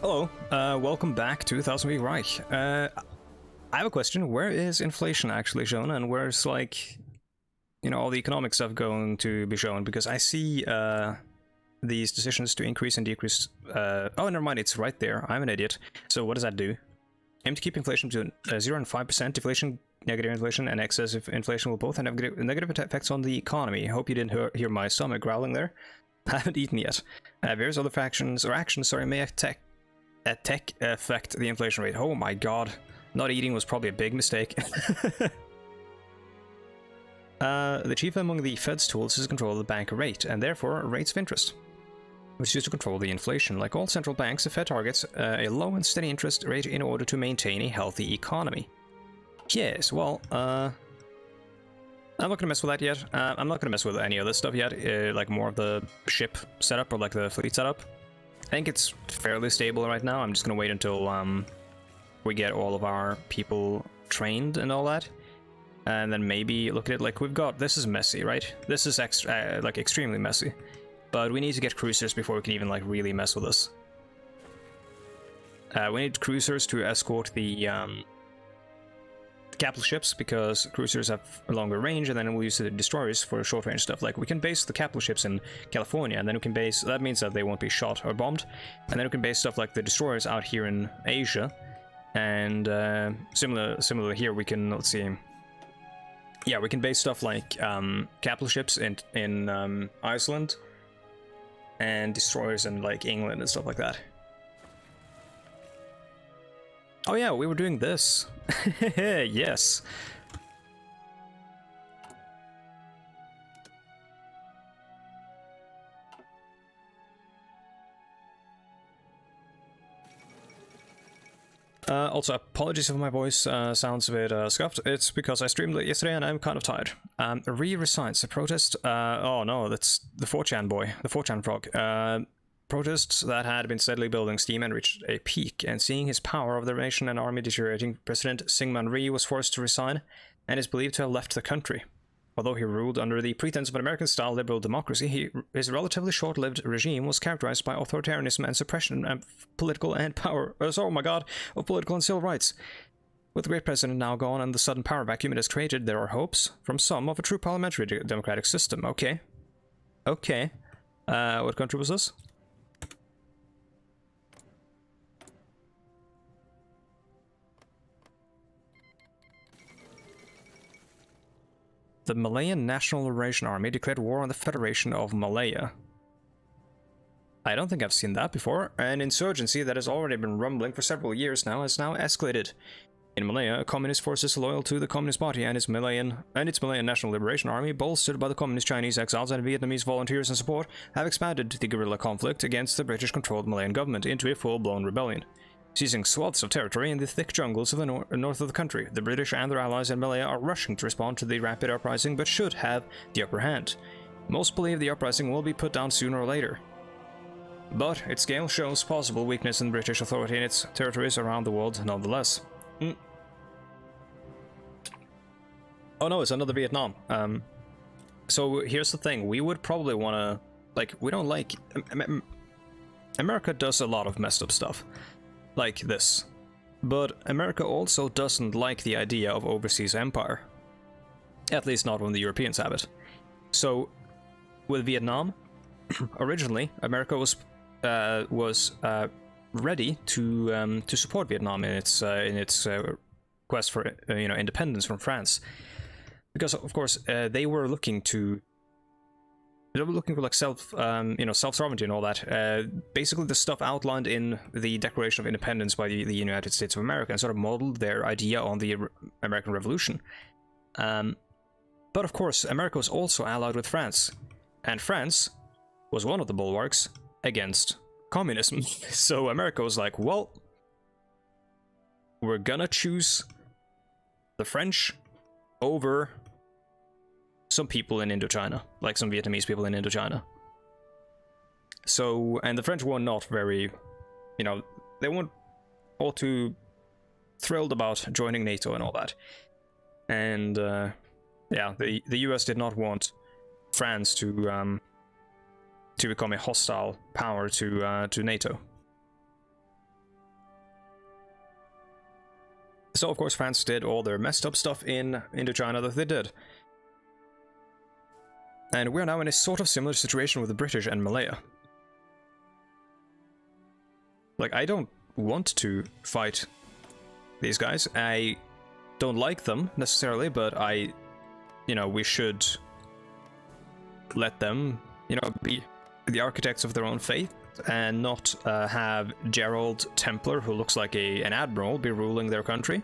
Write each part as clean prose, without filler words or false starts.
Hello, welcome back to Thousand Week Reich. I have a question. Where is inflation actually shown, and where's, like, you know, all the economic stuff going to be shown? Because I see these decisions to increase and decrease. Oh, never mind, it's right there. I'm an idiot. So what does that do? Aim to keep inflation to 0 and 5%. Deflation, negative inflation, and excessive inflation will both have negative effects on the economy. I hope you didn't hear my stomach growling there. I haven't eaten yet. Various other factions or actions, may affect the inflation rate. Oh my god. Not eating was probably a big mistake. The chief among the Fed's tools is control of the bank rate, and therefore rates of interest, which is used to control the inflation. Like all central banks, the Fed targets a low and steady interest rate in order to maintain a healthy economy. Yes, well, I'm not gonna mess with that yet. I'm not gonna mess with any other stuff yet, like more of the ship setup or like the fleet setup. I think it's fairly stable right now. I'm just gonna wait until we get all of our people trained and all that, and then maybe look at it. Like, we've got, this is messy, right? This is like extremely messy, but we need to get cruisers before we can even like really mess with this. We need cruisers to escort the capital ships, because cruisers have a longer range, and then we'll use the destroyers for short range stuff. Like, we can base the capital ships in California, and then we can base, that means that they won't be shot or bombed, and then we can base stuff like the destroyers out here in Asia. And similar here, we can, let's see, yeah, we can base stuff like capital ships in Iceland, and destroyers in like England and stuff like that. Oh yeah, we were doing this. Yes. Also, apologies if my voice sounds a bit scuffed. It's because I streamed late yesterday and I'm kind of tired. Resigns. The protest. Oh no, that's the 4chan boy, the 4chan frog. Protests that had been steadily building steam and reached a peak, and seeing his power of the nation and army deteriorating, President Syngman Rhee was forced to resign and is believed to have left the country. Although he ruled under the pretense of an American-style liberal democracy, his relatively short-lived regime was characterized by authoritarianism and suppression of political and political and civil rights. With the great president now gone and the sudden power vacuum it has created, there are hopes from some of a true parliamentary democratic system. Okay. Okay. What country was this? The Malayan National Liberation Army declared war on the Federation of Malaya. I don't think I've seen that before. An insurgency that has already been rumbling for several years now has now escalated. In Malaya, communist forces loyal to the Communist Party and its Malayan National Liberation Army, bolstered by the Communist Chinese exiles and Vietnamese volunteers and support, have expanded the guerrilla conflict against the British-controlled Malayan government into a full-blown rebellion. Seizing swaths of territory in the thick jungles of the north of the country, the British and their allies in Malaya are rushing to respond to the rapid uprising, but should have the upper hand. Most believe the uprising will be put down sooner or later. But its scale shows possible weakness in British authority in its territories around the world nonetheless. Oh no, it's another Vietnam. So here's the thing, we would probably want to, like, we don't like... America does a lot of messed up stuff like this, but America also doesn't like the idea of overseas empire, at least not when the Europeans have it. So with Vietnam, originally America was ready to support Vietnam in its quest for independence from France, because of course they were looking for like self-sovereignty and all that. Basically the stuff outlined in the Declaration of Independence by the United States of America, and sort of modeled their idea on the American Revolution. But of course, America was also allied with France, and France was one of the bulwarks against communism. So America was like, well, we're gonna choose the French over some people in Indochina, like some Vietnamese people in Indochina. So, and the French were not very, they weren't all too thrilled about joining NATO and all that. And yeah, the US did not want France to become a hostile power to NATO. So of course France did all their messed up stuff in Indochina that they did. And we're now in a sort of similar situation with the British and Malaya. Like, I don't want to fight these guys. I don't like them necessarily, but we should let them, be the architects of their own fate and not have Gerald Templar, who looks like an admiral, be ruling their country,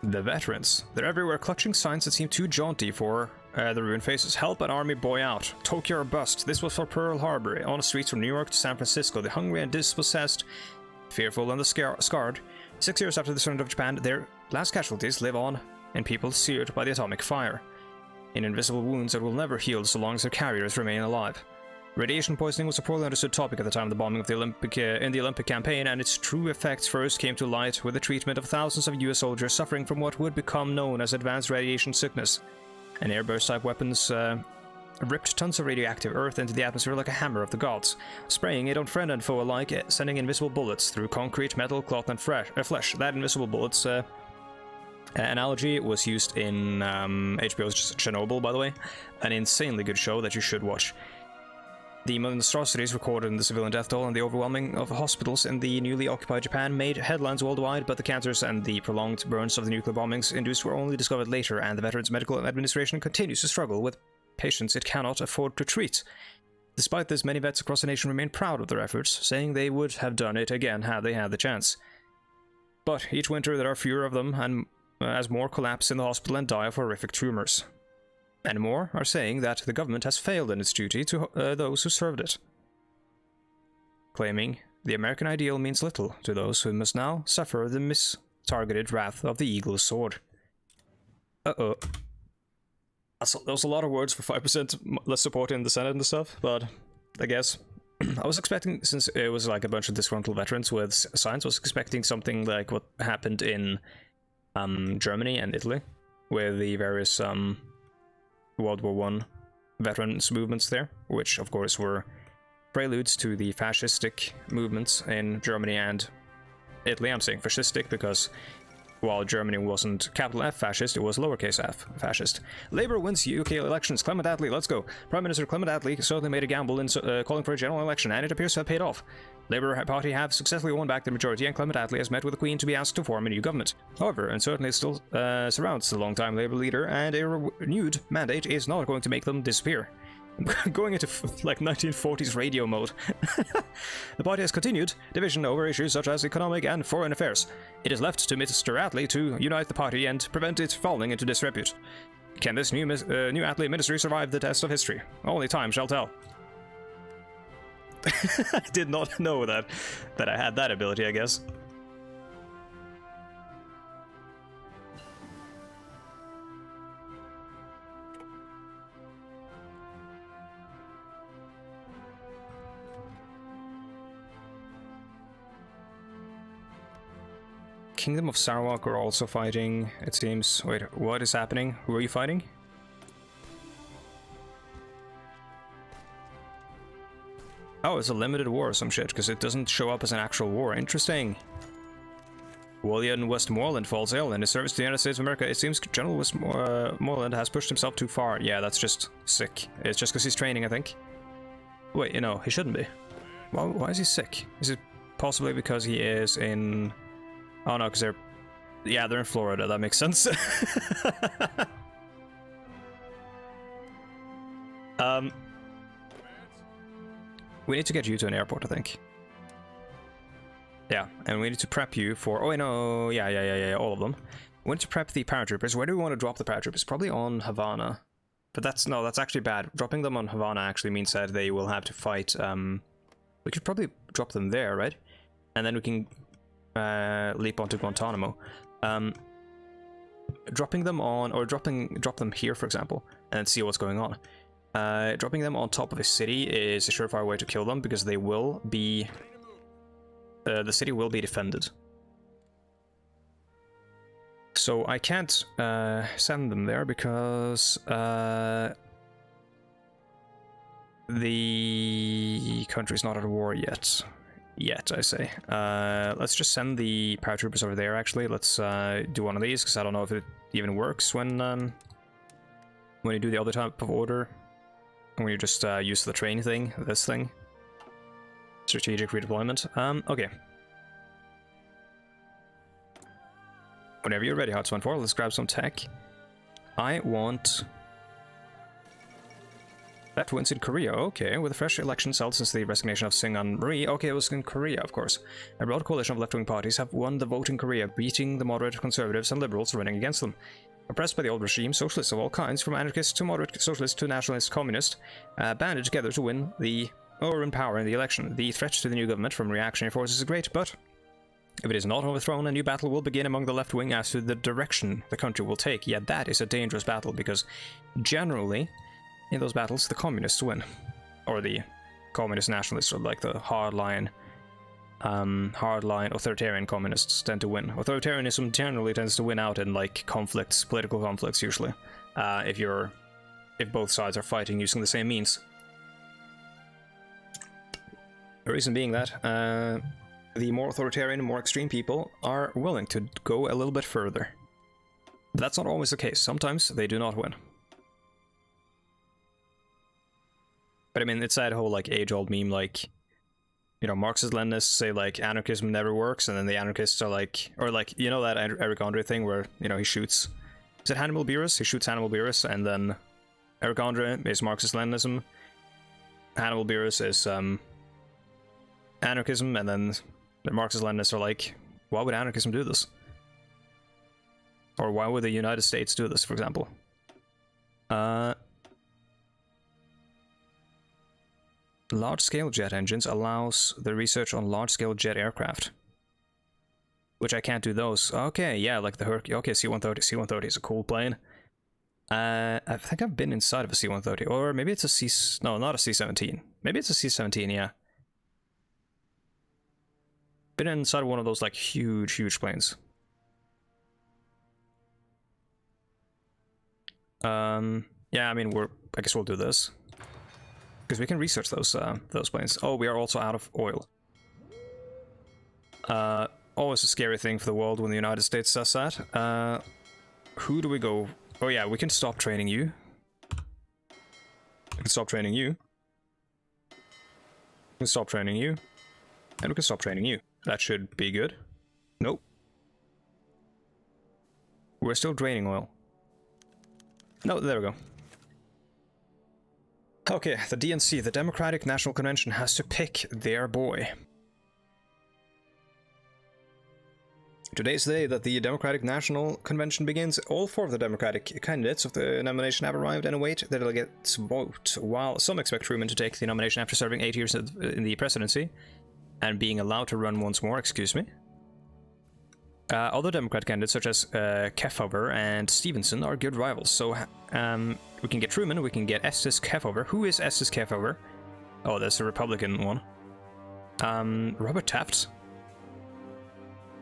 The veterans. They're everywhere, clutching signs that seem too jaunty for the ruined faces. Help an army boy out. Tokyo or bust. This was for Pearl Harbor. On the streets from New York to San Francisco, the hungry and dispossessed, fearful and the scarred. 6 years after the surrender of Japan, their last casualties live on in people seared by the atomic fire, in invisible wounds that will never heal so long as their carriers remain alive. Radiation poisoning was a poorly understood topic at the time of the bombing of the Olympic campaign, and its true effects first came to light with the treatment of thousands of US soldiers suffering from what would become known as advanced radiation sickness. And airburst-type weapons ripped tons of radioactive earth into the atmosphere like a hammer of the gods, spraying it on friend and foe alike, sending invisible bullets through concrete, metal, cloth, and flesh. That invisible bullets analogy was used in HBO's Chernobyl, by the way, an insanely good show that you should watch. The monstrosities recorded in the civilian death toll and the overwhelming of hospitals in the newly occupied Japan made headlines worldwide, but the cancers and the prolonged burns of the nuclear bombings induced were only discovered later, and the Veterans Medical Administration continues to struggle with patients it cannot afford to treat. Despite this, many vets across the nation remain proud of their efforts, saying they would have done it again had they had the chance. But each winter there are fewer of them, and as more collapse in the hospital and die of horrific tumors. And more are saying that the government has failed in its duty to those who served it, claiming the American ideal means little to those who must now suffer the mistargeted wrath of the eagle's sword. Uh-oh. Those a lot of words for 5% less support in the Senate and stuff, but I guess I was expecting, since it was like a bunch of disgruntled veterans with signs, I was expecting something like what happened in Germany and Italy, with the various World War I veterans movements there, which of course were preludes to the fascistic movements in Germany and Italy. I'm saying fascistic because while Germany wasn't capital F fascist, it was lowercase f fascist. Labour wins UK elections. Clement Attlee, let's go. Prime Minister Clement Attlee certainly made a gamble in calling for a general election, and it appears to have paid off. Labour Party have successfully won back the majority, and Clement Attlee has met with the Queen to be asked to form a new government. However, uncertainty still surrounds the long-time Labour leader, and a renewed mandate is not going to make them disappear. Going into like 1940s radio mode. The party has continued division over issues such as economic and foreign affairs. It is left to Mr. Attlee to unite the party and prevent it falling into disrepute. Can this new Attlee ministry survive the test of history? Only time shall tell. I did not know that I had that ability, I guess. Kingdom of Sarawak are also fighting, it seems. Wait, what is happening? Who are you fighting? Oh, it's a limited war or some shit, because it doesn't show up as an actual war. Interesting. William Westmoreland falls ill in his service to the United States of America. It seems General Westmoreland has pushed himself too far. Yeah, that's just sick. It's just because he's training, I think. Wait, you know, he shouldn't be. Why is he sick? Is it possibly because he is in... Oh no, because they're in Florida, that makes sense. We need to get you to an airport, I think. Yeah, and we need to prep you for... Oh, wait, no, yeah, all of them. We need to prep the paratroopers. Where do we want to drop the paratroopers? Probably on Havana. But that's actually bad. Dropping them on Havana actually means that they will have to fight... We could probably drop them there, right? And then we can... leap onto Guantanamo. Dropping them on, or drop them here, for example, and see what's going on. Dropping them on top of a city is a surefire way to kill them, because they will be... the city will be defended. So I can't send them there because the country's not at war yet. Yet, I say. Let's just send the paratroopers over there, actually. Let's do one of these, because I don't know if it even works when you do the other type of order. When you just use the train thing, this thing. Strategic redeployment. Okay. Whenever you're ready, Hoi4, let's grab some tech. I want... That wins in Korea, okay, with a fresh election held since the resignation of Syngman Rhee. Okay, it was in Korea, of course. A broad coalition of left-wing parties have won the vote in Korea, beating the moderate conservatives and liberals running against them. Oppressed by the old regime, socialists of all kinds, from anarchists to moderate socialists to nationalist communists, banded together to win or in power in the election. The threat to the new government from reactionary forces is great, but if it is not overthrown, a new battle will begin among the left wing as to the direction the country will take. Yet that is a dangerous battle, because generally, in those battles, the communists win. Or the communist nationalists, or like the hardline authoritarian communists tend to win. Authoritarianism generally tends to win out in like conflicts, political conflicts usually, if both sides are fighting using the same means. The reason being that the more authoritarian, more extreme people are willing to go a little bit further. But that's not always the case. Sometimes they do not win. But I mean, it's that whole like age-old meme, like, you know, Marxist-Leninists say like anarchism never works, and then the anarchists are like, or like, you know that Eric Andre thing where, you know, he shoots, is it Hannibal Buress? He shoots Hannibal Buress, and then Eric Andre is Marxist-Leninism, Hannibal Buress is anarchism, and then the Marxist-Leninists are like, why would anarchism do this? Or why would the United States do this, for example? Large-scale jet engines allows the research on large-scale jet aircraft. Which I can't do those. Okay, yeah, like the Hercules. Okay, C-130. C-130 is a cool plane. I think I've been inside of a C-130. Or maybe it's a C... No, not a C-17. Maybe it's a C-17, yeah. Been inside one of those, like, huge planes. Yeah, I mean, I guess we'll do this. Because we can research those planes. Oh, we are also out of oil. Always a scary thing for the world when the United States does that. Who do we go? Oh yeah, we can stop training you. We can stop training you. We can stop training you. And we can stop training you. That should be good. Nope. We're still draining oil. No, there we go. Okay, the DNC, the Democratic National Convention, has to pick their boy. Today's the day that the Democratic National Convention begins. All four of the Democratic candidates of the nomination have arrived and await their delegates' vote, while some expect Truman to take the nomination after serving 8 years in the presidency and being allowed to run once more, excuse me. Other Democrat candidates such as Kefauver and Stevenson are good rivals, so we can get Truman, we can get Estes Kefauver. Who is Estes Kefauver? Oh, that's a Republican one. Robert Taft.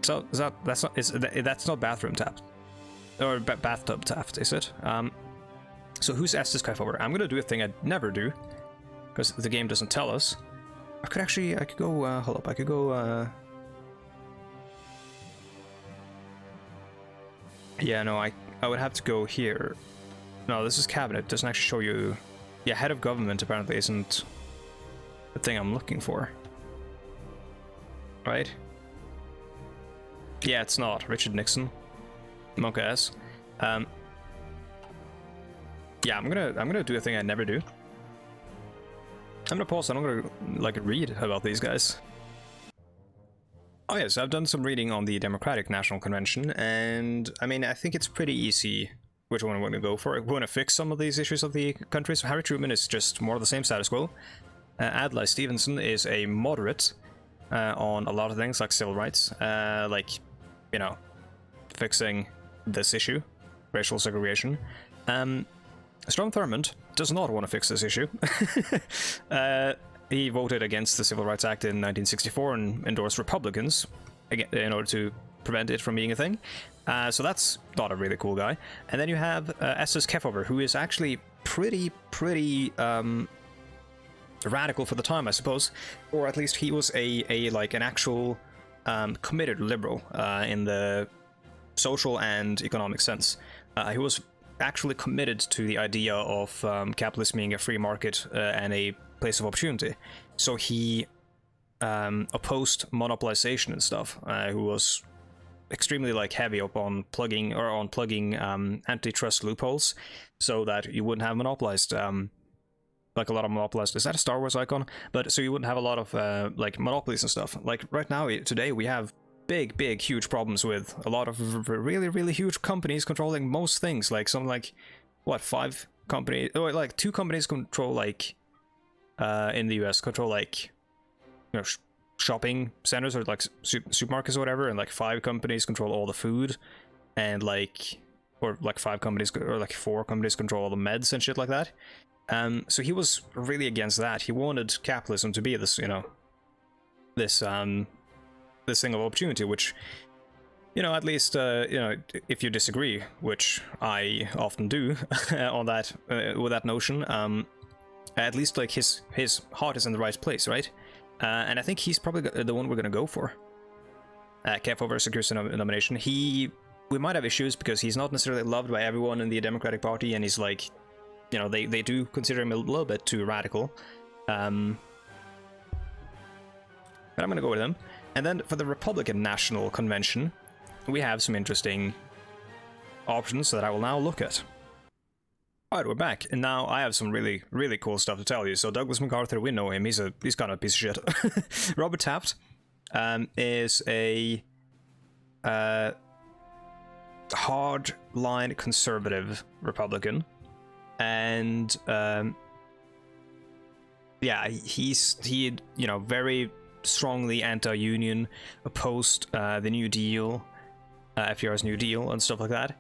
So that's not bathroom Taft, or bathtub Taft, is it? So who's Estes Kefauver? I'm gonna do a thing I'd never do, because the game doesn't tell us. I could go. Hold up, I could go. Yeah, no, I would have to go here. No, this is cabinet. It doesn't actually show you. Yeah, head of government apparently isn't the thing I'm looking for. Right? Yeah, it's not. Richard Nixon. Monk ass. Yeah, I'm gonna do a thing I never do. I'm gonna pause and I'm gonna like read about these guys. Oh yes, I've done some reading on the Democratic National Convention, and I mean, I think it's pretty easy which one we're going to go for. We're going to fix some of these issues of the country. So Harry Truman is just more of the same status quo. Adlai Stevenson is a moderate on a lot of things like civil rights, like, you know, fixing this issue, racial segregation. Strom Thurmond does not want to fix this issue. He voted against the Civil Rights Act in 1964 and endorsed Republicans in order to prevent it from being a thing. So that's not a really cool guy. And then you have Estes Kefauver, who is actually pretty radical for the time, I suppose, or at least he was like an actual committed liberal in the social and economic sense. He was actually committed to the idea of capitalism being a free market and a place of opportunity. So he opposed monopolization and stuff. Who was extremely like heavy up on plugging antitrust loopholes, so that you wouldn't have monopolized like a lot of monopolized. Is that a Star Wars icon? But so you wouldn't have a lot of like monopolies and stuff. Like right now, today we have big, huge problems with a lot of really huge companies controlling most things. Like something like what 5 companies, or like 2 companies control like in the US control like shopping centers or like supermarkets or whatever, and like 5 companies control all the food, and like or like 5 companies or like 4 companies control all the meds and shit like that. So he was really against that. He wanted capitalism to be this, this thing of opportunity, which, at least, if you disagree, which I often do on that, with that notion, at least like his heart is in the right place, right? And I think he's probably the one we're gonna go for. Kev over Security nomination. We might have issues because he's not necessarily loved by everyone in the Democratic Party, and he's like, they do consider him a little bit too radical. But I'm gonna go with him. And then for the Republican National Convention, we have some interesting options that I will now look at. Alright, we're back, and now I have some really cool stuff to tell you. So Douglas MacArthur, we know him, he's kind of a piece of shit. Robert Taft is a hard-line conservative Republican, and he very strongly anti-union, opposed the New Deal, FDR's New Deal and stuff like that.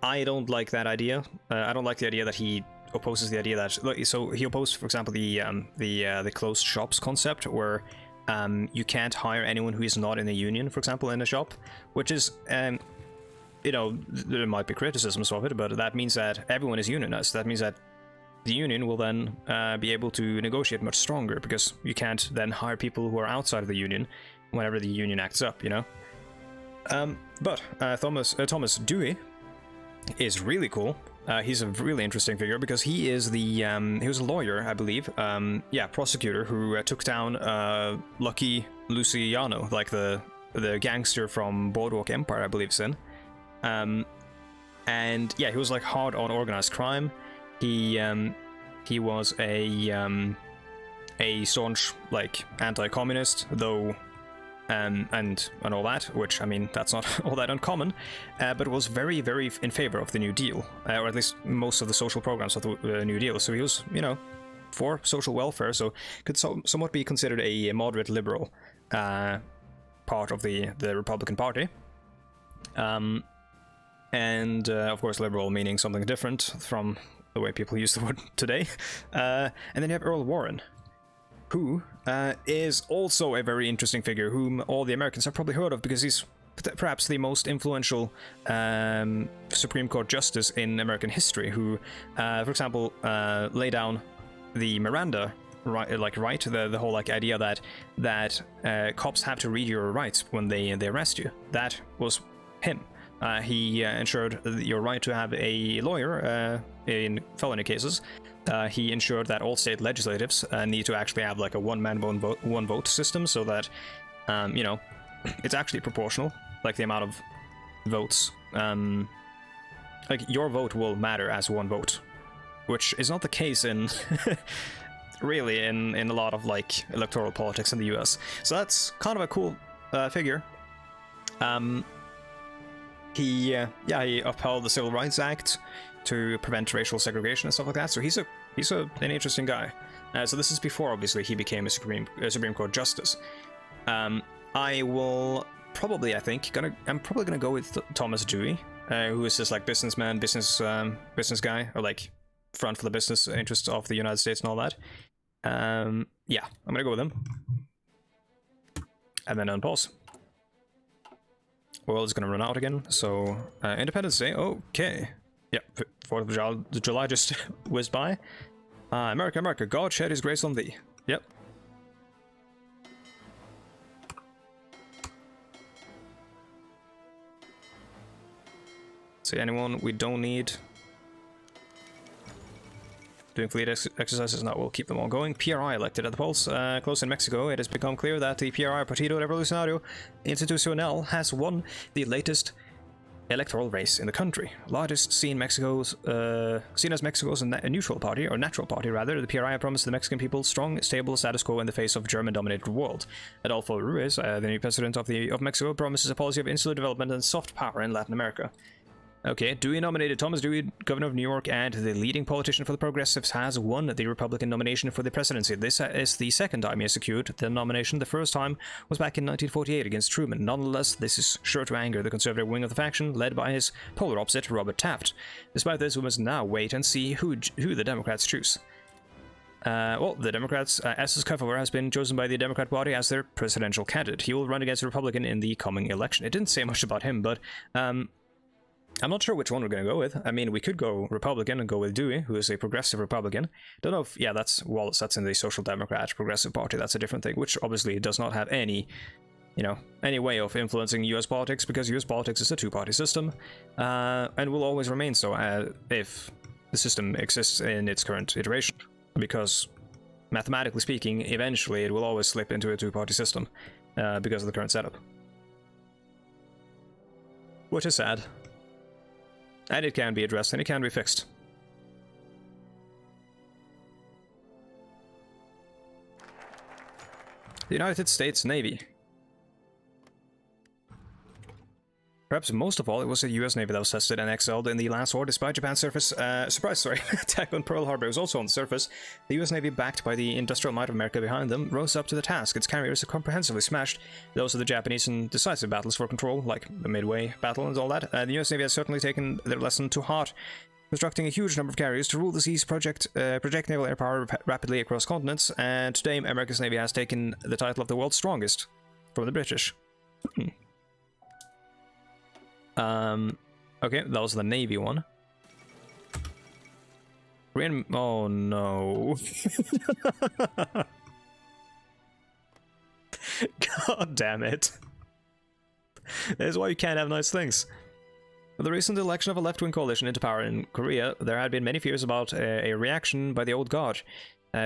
I don't like that idea. I don't like the idea that he opposes the idea that, so he opposed, for example, the closed shops concept, where you can't hire anyone who is not in a union, for example, in a shop, which is, there might be criticisms of it, but that means that everyone is unionized. That means that the union will then be able to negotiate much stronger, because you can't then hire people who are outside of the union whenever the union acts up, But Thomas Dewey is really cool. He's a really interesting figure because he is he was a lawyer, I believe, prosecutor who took down Lucky Luciano, like the gangster from Boardwalk Empire, I believe it's in. And yeah, he was like hard on organized crime. He was a staunch like anti-communist, though. And all that, which, I mean, that's not all that uncommon, but was very in favor of the New Deal, or at least most of the social programs of the New Deal. So he was, for social welfare, so could somewhat be considered a moderate liberal part of the Republican Party. And of course, liberal meaning something different from the way people use the word today. And then you have Earl Warren, who is also a very interesting figure, whom all the Americans have probably heard of, because he's perhaps the most influential Supreme Court justice in American history, who, for example, laid down the Miranda right, the whole like idea that cops have to read your rights when they arrest you. That was him. He ensured your right to have a lawyer in felony cases. He ensured that all state legislatives need to actually have like a one-man one vote system, so that it's actually proportional, like the amount of votes. Like your vote will matter as one vote, which is not the case in really in a lot of like electoral politics in the US. So that's kind of a cool figure. He upheld the Civil Rights Act to prevent racial segregation and stuff like that. So he's an interesting guy. So this is before, obviously, he became a Supreme Court justice. I will probably, I'm probably gonna go with Thomas Dewey, who is this like businessman, business guy, or like front for the business interests of the United States and all that. Yeah, I'm gonna go with him. And then unpause. World is gonna run out again. So Independence Day. Okay. Yeah, 4th of July just whizzed by. America, America, God shed his grace on thee. Yep. See anyone we don't need? Doing fleet exercises, now we'll keep them all going. PRI elected at the polls. Close in Mexico, it has become clear that the PRI Partido Revolucionario Institucional has won the latest electoral race in the country. Largest seen as Mexico's neutral party, or natural party rather, the PRI promised the Mexican people strong, stable status quo in the face of German-dominated world. Adolfo Ruiz, the new president of Mexico, promises a policy of insular development and soft power in Latin America. Okay, Dewey nominated Thomas Dewey, governor of New York, and the leading politician for the Progressives has won the Republican nomination for the presidency. This is the second time he has secured the nomination. The first time was back in 1948 against Truman. Nonetheless, this is sure to anger the conservative wing of the faction, led by his polar opposite, Robert Taft. Despite this, we must now wait and see who the Democrats choose. Well, the Democrats, Estes Kaiserreich has been chosen by the Democrat Party as their presidential candidate. He will run against a Republican in the coming election. It didn't say much about him, but I'm not sure which one we're going to go with. I mean, we could go Republican and go with Dewey, who is a progressive Republican. Don't know if, yeah, that's Wallace, that's in the Social Democrat Progressive Party, that's a different thing, which obviously does not have any, any way of influencing US politics, because US politics is a two-party system, and will always remain so if the system exists in its current iteration, because mathematically speaking, eventually it will always slip into a two-party system, because of the current setup. Which is sad. And it can be addressed, and it can be fixed. The United States Navy. Perhaps most of all, it was the US Navy that was tested and excelled in the last war, despite Japan's attack on Pearl Harbor. It was also on the surface. The US Navy, backed by the industrial might of America behind them, rose up to the task. Its carriers have comprehensively smashed those of the Japanese in decisive battles for control, like the Midway battle and all that. The US Navy has certainly taken their lesson to heart, constructing a huge number of carriers to rule the seas, project naval air power rapidly across continents, and today America's Navy has taken the title of the world's strongest from the British. Okay, that was the Navy one. Korean... Oh, no. God damn it. That is why you can't have nice things. With the recent election of a left-wing coalition into power in Korea, there had been many fears about a reaction by the old guard.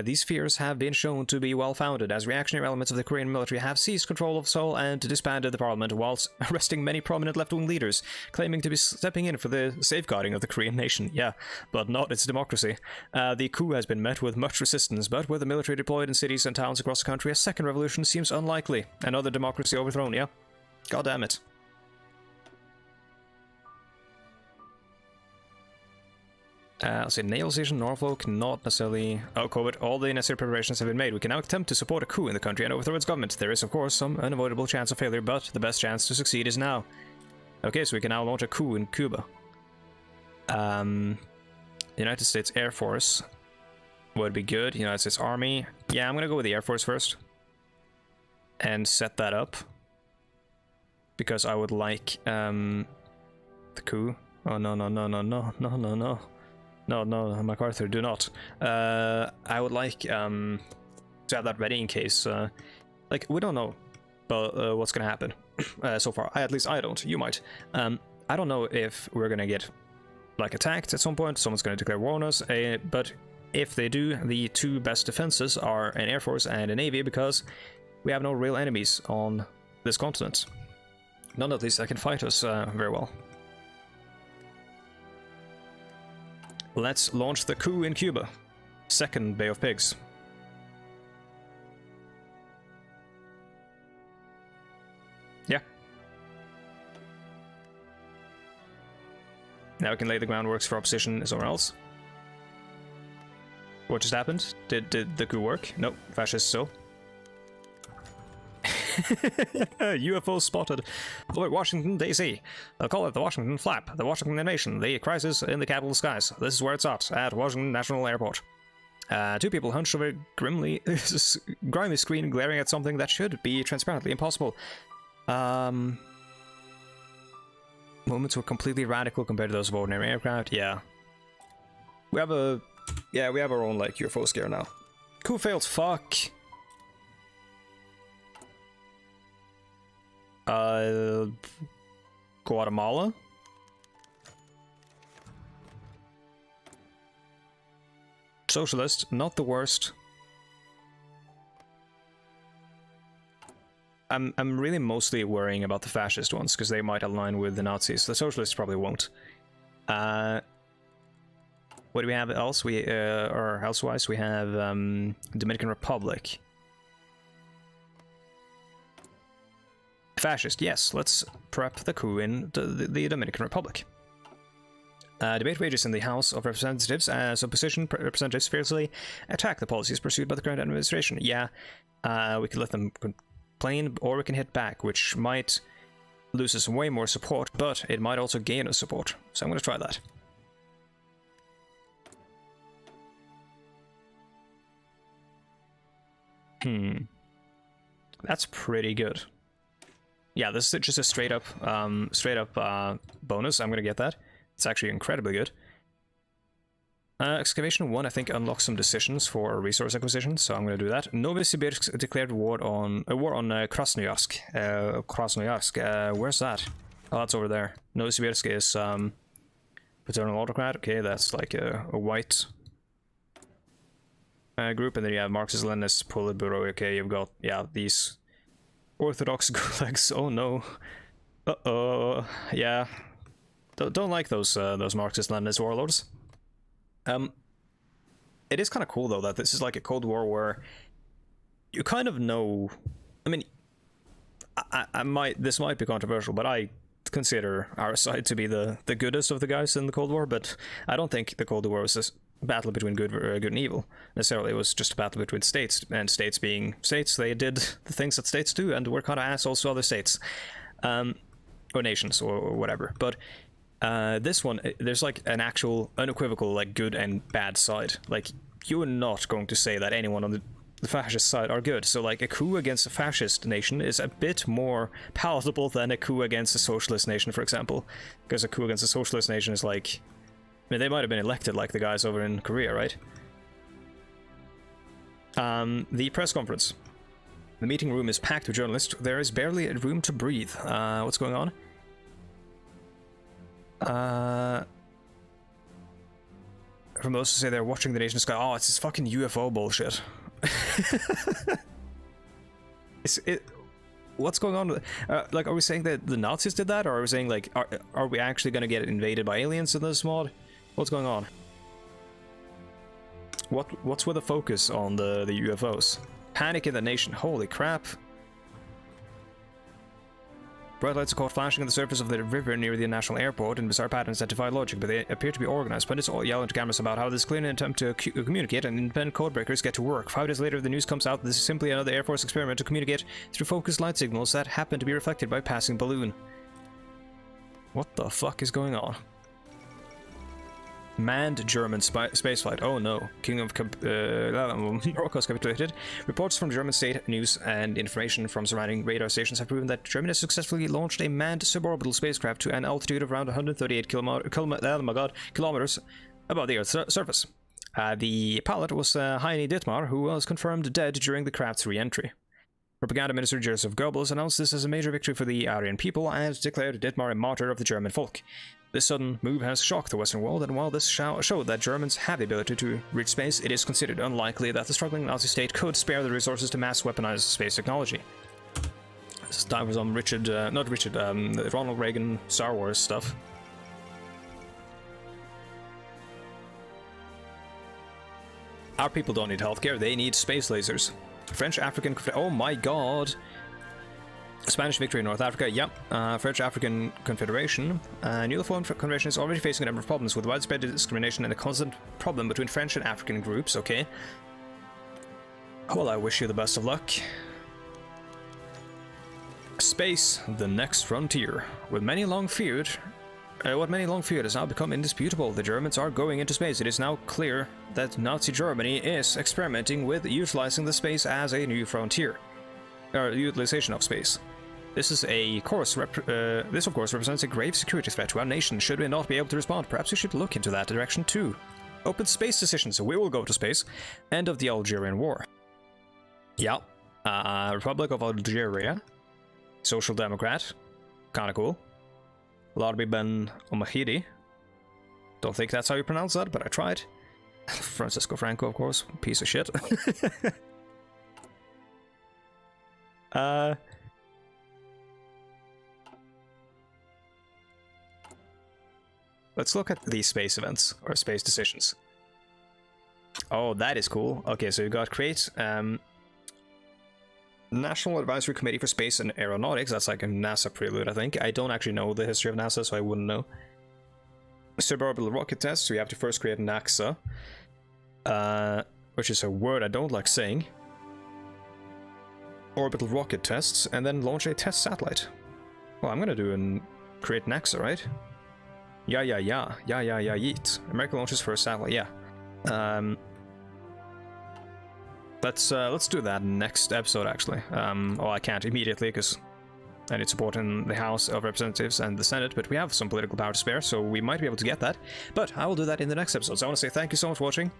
These fears have been shown to be well-founded, as reactionary elements of the Korean military have seized control of Seoul and disbanded the parliament, whilst arresting many prominent left-wing leaders, claiming to be stepping in for the safeguarding of the Korean nation. Yeah, but not its democracy. The coup has been met with much resistance, but with the military deployed in cities and towns across the country, a second revolution seems unlikely. Another democracy overthrown, yeah? God damn it. Let's see, naval station, Norfolk, not necessarily... Oh, COVID, all the necessary preparations have been made. We can now attempt to support a coup in the country and overthrow its government. There is, of course, some unavoidable chance of failure, but the best chance to succeed is now. Okay, so we can now launch a coup in Cuba. The United States Air Force would be good. United States Army. Yeah, I'm gonna go with the Air Force first. And set that up. Because I would like, the coup. Oh, no, no, no, no, no, no, no, no. No, no, Macarthur, do not. I would like to have that ready in case, like, we don't know but, what's gonna happen so far. At least I don't. You might. I don't know if we're gonna get, like, attacked at some point. Someone's gonna declare war on us. But if they do, the two best defenses are an Air Force and a Navy, because we have no real enemies on this continent. None of these that can fight us very well. Let's launch the coup in Cuba. Second Bay of Pigs. Yeah. Now we can lay the groundworks for opposition somewhere else. What just happened? Did the coup work? Nope, fascist still. UFO spotted over Washington, D.C. They'll call it the Washington Flap, the Washington Invasion, the crisis in the capital skies. This is where it's at Washington National Airport. Two people hunched over grimy screen, glaring at something that should be transparently impossible. Movements were completely radical compared to those of ordinary aircraft. Yeah. We have our own, like, UFO scare now. Coup failed, fuck. Guatemala? Socialist, not the worst. I'm really mostly worrying about the fascist ones, because they might align with the Nazis. The socialists probably won't. What do we have else? Or elsewise, we have Dominican Republic. Fascist, yes. Let's prep the coup in the Dominican Republic. Debate rages in the House of Representatives as opposition representatives fiercely attack the policies pursued by the current administration. Yeah, we could let them complain, or we can hit back, which might lose us way more support, but it might also gain us support. So I'm going to try that. That's pretty good. Yeah, this is just a straight up bonus. I'm going to get that. It's actually incredibly good. Excavation 1, I think, unlocks some decisions for resource acquisition, so I'm going to do that. Novosibirsk declared war on Krasnoyarsk. Krasnoyarsk. Where's that? Oh, that's over there. Novosibirsk is paternal autocrat. Okay, that's like a white group, and then you have Marxist-Leninist Politburo. Okay, you've got, yeah, these Orthodox gulags. Oh no. Uh-oh. Yeah. Don't like those Marxist-Leninist warlords. It is kind of cool though that this is like a Cold War where you kind of know. I mean, this might be controversial, but I consider our side to be the goodest of the guys in the Cold War. But I don't think the Cold War was this battle between good and evil necessarily. It was just a battle between states, and states being states, they did the things that states do, and were kind of assholes to other states, or nations, or whatever. But this one, there's like an actual unequivocal like good and bad side. Like, you're not going to say that anyone on the fascist side are good. So like a coup against a fascist nation is a bit more palatable than a coup against a socialist nation, for example, because a coup against a socialist nation is like, I mean, they might have been elected like the guys over in Korea, right? The press conference. The meeting room is packed with journalists. There is barely a room to breathe. What's going on? From those who say they're watching the nation sky, oh, it's this fucking UFO bullshit. What's going on? Like, are we saying that the Nazis did that, or are we saying like, are we actually going to get invaded by aliens in this mod? What's going on? What's with the focus on the UFOs? Panic in the nation. Holy crap. Bright lights are caught flashing on the surface of the river near the national airport in bizarre patterns that defy logic, but they appear to be organized. Pundits all yell into cameras about how this is clearly an attempt to communicate, and independent codebreakers get to work. 5 days later, the news comes out that this is simply another Air Force experiment to communicate through focused light signals that happen to be reflected by a passing balloon. What the fuck is going on? Manned German spaceflight. Oh no. Kingdom of Morocco's capitulated. Reports from German state news and information from surrounding radar stations have proven that Germany has successfully launched a manned suborbital spacecraft to an altitude of around 138 kilometers above the Earth's surface. The pilot was Heini Dittmar, who was confirmed dead during the craft's re-entry. Propaganda Minister Joseph Goebbels announced this as a major victory for the Aryan people and declared Dittmar a martyr of the German folk. This sudden move has shocked the Western world, and while this showed that Germans have the ability to reach space, it is considered unlikely that the struggling Nazi state could spare the resources to mass weaponize space technology. This is time for some Ronald Reagan Star Wars stuff. Our people don't need healthcare, they need space lasers. French African... Oh my god! Spanish victory in North Africa, yep. French African Confederation. Newly formed confederation is already facing a number of problems with widespread discrimination and a constant problem between French and African groups, okay. Well, I wish you the best of luck. Space, the next frontier. What many long feared has now become indisputable. The Germans are going into space. It is now clear that Nazi Germany is experimenting with utilizing the space as a new frontier. Or utilization of space. This is of course represents a grave security threat to our nation. Should we not be able to respond? Perhaps we should look into that direction too. Open space decisions, so we will go to space. End of the Algerian War. Yeah. Republic of Algeria. Social Democrat. Kinda cool. Larbi Ben Omahidi. Don't think that's how you pronounce that, but I tried. Francisco Franco, of course. Piece of shit. Let's look at these space events, or space decisions. Oh, that is cool. Okay, so you got create National Advisory Committee for Space and Aeronautics. That's like a NASA prelude, I think. I don't actually know the history of NASA, so I wouldn't know. Suborbital rocket tests, so you have to first create NASA. Which is a word I don't like saying. Orbital rocket tests, and then launch a test satellite. Well, I'm gonna do and create NASA, right? Yeah, yeet. America launches first satellite, yeah. Let's do that next episode, actually. Well, I can't immediately, because I need support in the House of Representatives and the Senate, but we have some political power to spare, so we might be able to get that. But I will do that in the next episode, so I want to say thank you so much for watching,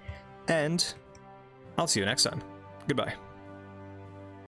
and I'll see you next time. Goodbye.